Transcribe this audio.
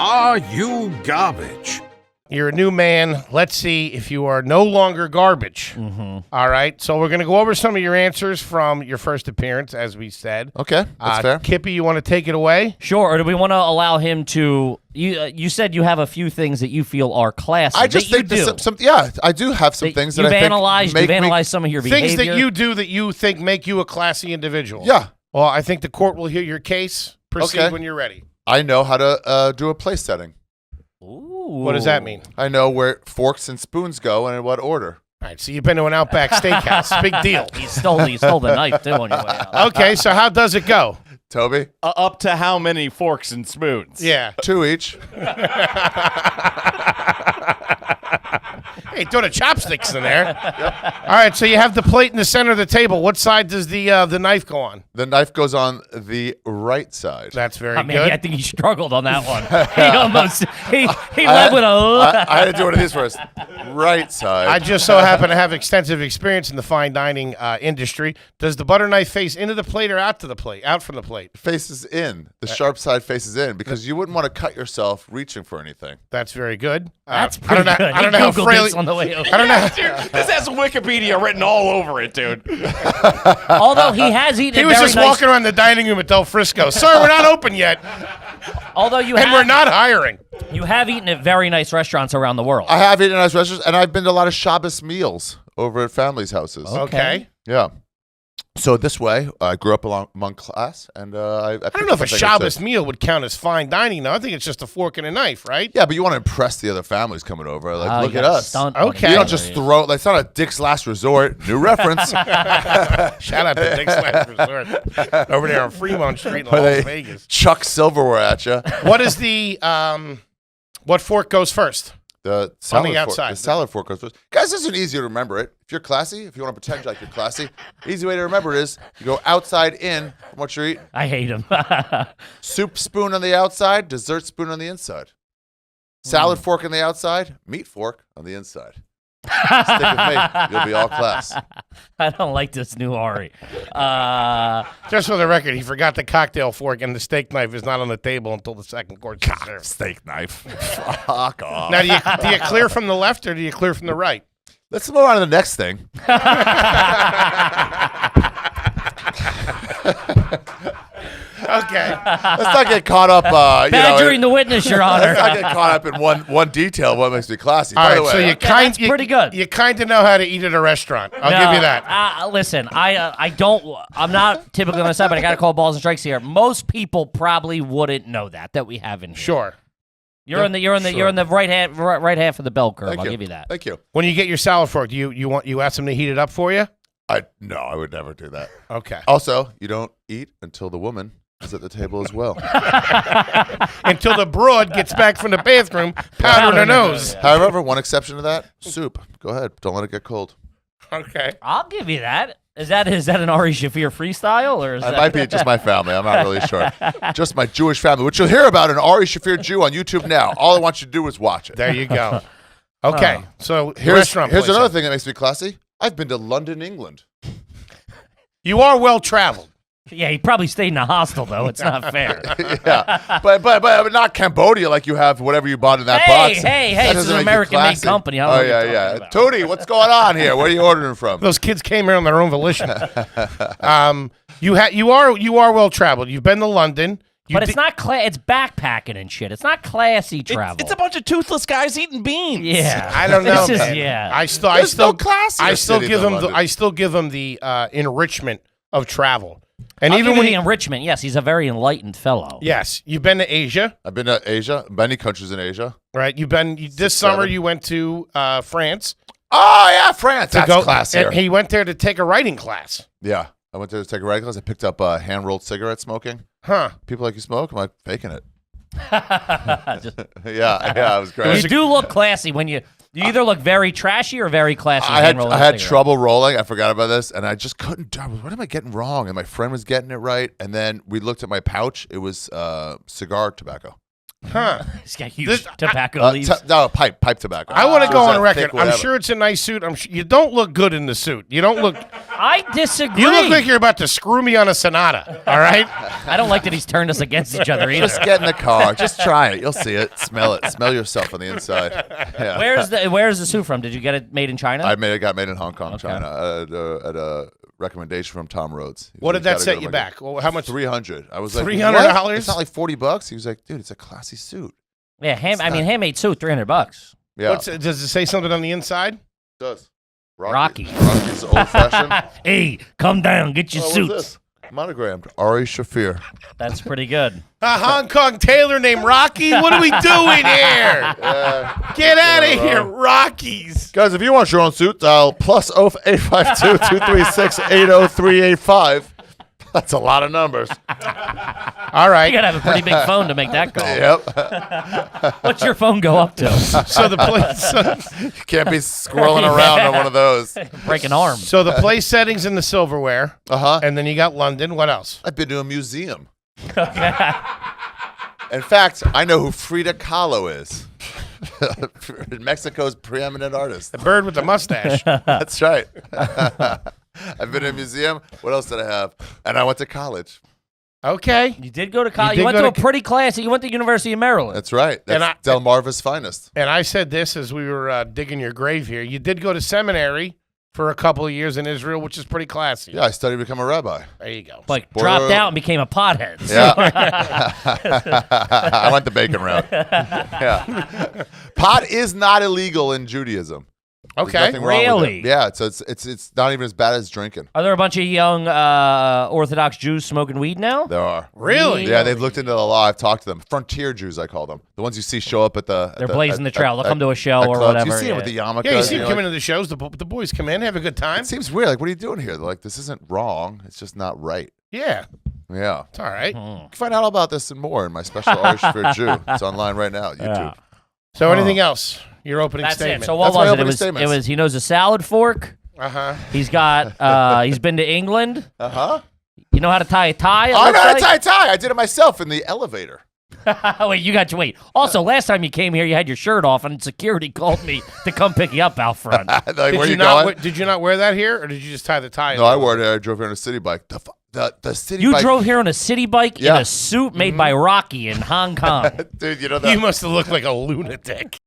Are you garbage? You're a new man. Let's see if you are no longer garbage. Mm-hmm. All right. So we're going to go over some of your answers from your first appearance, as we said. Okay, that's fair. Kippy, you want to take it away? Sure. Or do we want to allow him to? You said you have a few things that you feel are classy. I just think I do have some things that you've I think analyzed. You've analyzed some of your behavior. Things that you do that you think make you a classy individual. Yeah. Well, I think the court will hear your case. Proceed when you're ready. I know how to do a place setting. Ooh. What does that mean? I know where forks and spoons go and in what order. All right, so you've been to an Outback Steakhouse. Big deal. He stole the knife, too, on your way out. Okay, so how does it go? Toby? Up to how many forks and spoons? Yeah. 2 each. Hey, throw the chopsticks in there. Yep. All right, so you have the plate in the center of the table. What side does the knife go on? The knife goes on the right side. That's very good. I think he struggled on that one. He led with a... I had to do one of these first. Right side. I just so happen to have extensive experience in the fine dining industry. Does the butter knife face into the plate or out to the plate? Out from the plate? Faces in. The sharp side faces in because you wouldn't want to cut yourself reaching for anything. That's very good. That's pretty good. I don't know how frail. On the way over. I don't know. Dude, this has Wikipedia written all over it, dude. Although he has eaten. He was just walking around the dining room at Del Frisco. Sir, we're not open yet. Although we're not hiring. You have eaten at very nice restaurants around the world. I have eaten at nice restaurants, and I've been to a lot of Shabbos meals over at families' houses. Okay. Yeah. So this way, I grew up among class, and I don't know if a Shabbos meal would count as fine dining, though. I think it's just a fork and a knife, right? Yeah, but you want to impress the other families coming over. Like, look at us. Okay. You don't just throw it. Like, it's not a Dick's Last Resort. New reference. Shout out to Dick's Last Resort over there on Fremont Street in Las Vegas. Chuck silverware at you. What is the what fork goes first? The salad on the outside. Fork, the salad fork goes first. Guys, this is easier to remember it. If you're classy, if you want to pretend like you're classy, easy way to remember it is you go outside in from what you're eating. I hate him. Soup spoon on the outside, dessert spoon on the inside. Salad fork on the outside, meat fork on the inside. Stick with me. You'll be all class. I don't like this new Ari. Just for the record, he forgot the cocktail fork and the steak knife is not on the table until the second course is served. Steak knife. Fuck off. Now, do you clear from the left or do you clear from the right? Let's move on to the next thing. Okay. Let's not get caught up. Badgering the witness, Your Honor. Let's not get caught up in one detail of what makes me classy. All By right, the way, so that's pretty good. You kind of know how to eat at a restaurant. I'll give you that. Listen, I'm not typically on the side, but I got to call balls and strikes here. Most people probably wouldn't know that we have in here. Sure. You're in the right half of the bell curve. I'll give you that. Thank you. When you get your salad fork, do you ask them to heat it up for you? No, I would never do that. Okay. Also, you don't eat until the woman is at the table as well. Until the broad gets back from the bathroom, powdering her nose. However, one exception to that: soup. Go ahead. Don't let it get cold. Okay. I'll give you that. Is that an Ari Shaffir freestyle, or is that might be just my family? I'm not really sure. Just my Jewish family, which you'll hear about an Ari Shaffir Jew on YouTube now. All I want you to do is watch it. There you go. Okay, so here's another thing that makes me classy. I've been to London, England. You are well traveled. Yeah, he probably stayed in a hostel though. It's not fair. Yeah, but not Cambodia like you have whatever you bought in that box. Hey, it's an American-made company. Oh yeah. Tootie, what's going on here? Where are you ordering from? Those kids came here on their own volition. You are well traveled. You've been to London. But it's not it's backpacking and shit. It's not classy travel. It's a bunch of toothless guys eating beans. Yeah, I don't know. I still give them the enrichment of travel. And I'll even give you the enrichment, yes, he's a very enlightened fellow. Yes, you've been to Asia. I've been to Asia, many countries in Asia. Right, this summer. You went to France. Oh yeah, France. That's classy. And he went there to take a writing class. Yeah, I went there to take a writing class. I picked up hand rolled cigarette smoking. Huh? People like you smoke? I'm like faking it. Yeah, it was great. You do look classy when you either look very trashy or very classy. I had trouble rolling. I forgot about this, and I just couldn't. What am I getting wrong? And my friend was getting it right, and then we looked at my pouch. It was cigar tobacco. Huh. He's got huge This- tobacco leaves. No, pipe tobacco. I want to go It's on that record. thick I'm whatever. sure it's a nice suit. You don't look good in the suit. You don't look. I disagree. You look like you're about to screw me on a Sonata. All right. I don't like that he's turned us against each other either. Just get in the car. Just try it. You'll see it. Smell it. Smell yourself on the inside. Yeah. Where's the suit from? Did you get it made in China? Got made in Hong Kong, China, at a recommendation from Tom Rhodes. What did that set you back? Well, how much? $300. I was like, $300? what? It's not like $40. He was like, dude, it's a classy suit. yeah, handmade suit, $300. Yeah, Does it say something on the inside? it does. Rocky. Rocky's old fashioned. Hey, come down, get your What's suits. this? Monogrammed. Ari Shaffir. That's pretty good. A Hong Kong tailor named Rocky? What are we doing here? Get out of here, Rockies. Guys, if you want your own suit, dial plus 852-236-80385. That's a lot of numbers. All right. You gotta have a pretty big phone to make that call. Yep. What's your phone go up to? So the place. You can't be squirreling around on one of those. Breaking arms. So the place settings in the silverware, Uh-huh. and then you got London. What else? I've been to a museum. In fact, I know who Frida Kahlo is. Mexico's preeminent artist. The bird with the mustache. That's right. I've been in a museum. What else did I have? And I went to college. Okay. You did go to college. did You went go to a to- pretty classy. You went to University of Maryland. That's right. And That's Delmarva's finest. And I said this as we were digging your grave here. You did go to seminary for a couple of years in Israel, which is pretty classy. Yeah, I studied to become a rabbi. There you go. Like Spoiler dropped alert. out and became a pothead. So- Yeah. I went the bacon route. Yeah. Pot is not illegal in Judaism. There's Okay. nothing wrong with Really? it. Yeah, so it's not even as bad as drinking. Are there a bunch of young Orthodox Jews smoking weed now? There are. Really? Yeah, they've looked into the law. I've talked to them. Frontier Jews, I call them. The ones you see show up at the. They're blazing the trail. They'll come to a show or clubs. whatever. You see them yeah. with the yarmulkes. Yeah, you see and them you're come into the shows. The boys come in, have a good time. It seems weird. Like, what are you doing here? They're like, this isn't wrong. It's just not right. Yeah, Yeah. it's all right. You can find out all about this and more in my special Ari Shaffir Jew. It's online right now. YouTube. Yeah. So anything else? Your opening That's statement. it. So what That's my was it? opening It statements. was he knows a salad fork. Uh-huh. He's got he's been to England. Uh-huh. You know how to tie a tie? it I know looks how to like? tie. I did it myself in the elevator. Wait, you got to wait. Also, last time you came here, you had your shirt off, and security called me to come pick you up out front. Like, Did where you you not? going? Did you not wear that here, or did you just tie the tie? No, I wore it. I drove here on a city bike. The city You bike. drove here on a city bike in Yeah. a suit made by Rocky in Hong Kong. Dude, you know that. You must have looked like a lunatic.